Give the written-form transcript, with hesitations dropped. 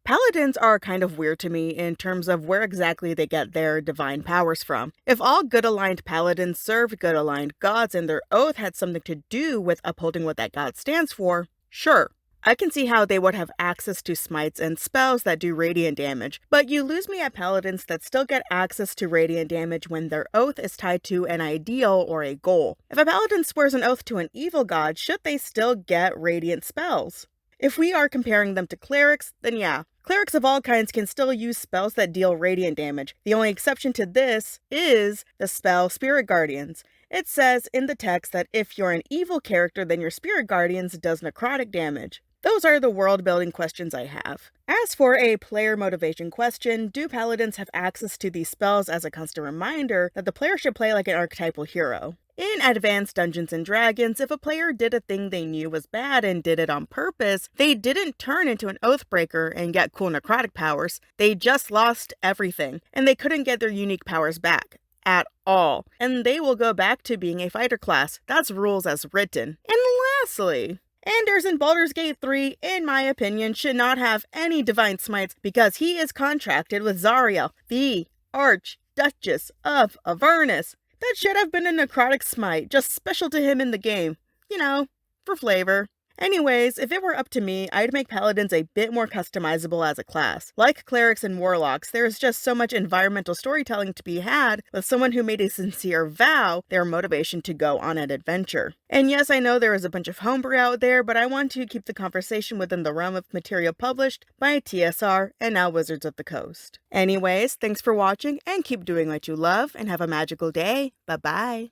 Paladins are kind of weird to me in terms of where exactly they get their divine powers from. If all good-aligned paladins served good-aligned gods and their oath had something to do with upholding what that god stands for, sure. I can see how they would have access to smites and spells that do radiant damage, but you lose me at paladins that still get access to radiant damage when their oath is tied to an ideal or a goal. If a paladin swears an oath to an evil god, should they still get radiant spells? If we are comparing them to clerics, then yeah. Clerics of all kinds can still use spells that deal radiant damage. The only exception to this is the spell Spirit Guardians. It says in the text that if you're an evil character, then your Spirit Guardians does necrotic damage. Those are the world-building questions I have. As for a player motivation question, do paladins have access to these spells as a constant reminder that the player should play like an archetypal hero? In Advanced Dungeons & Dragons, if a player did a thing they knew was bad and did it on purpose, they didn't turn into an Oathbreaker and get cool necrotic powers. They just lost everything, and they couldn't get their unique powers back. At all. And they will go back to being a fighter class. That's rules as written. And lastly, Anders in Baldur's Gate 3, in my opinion, should not have any divine smites because he is contracted with Zariel, the Archduchess of Avernus. That should have been a necrotic smite, just special to him in the game. You know, for flavor. Anyways, if it were up to me, I'd make paladins a bit more customizable as a class. Like clerics and warlocks, there's just so much environmental storytelling to be had with someone who made a sincere vow their motivation to go on an adventure. And yes, I know there is a bunch of homebrew out there, but I want to keep the conversation within the realm of material published by TSR and now Wizards of the Coast. Anyways, thanks for watching and keep doing what you love and have a magical day. Bye-bye.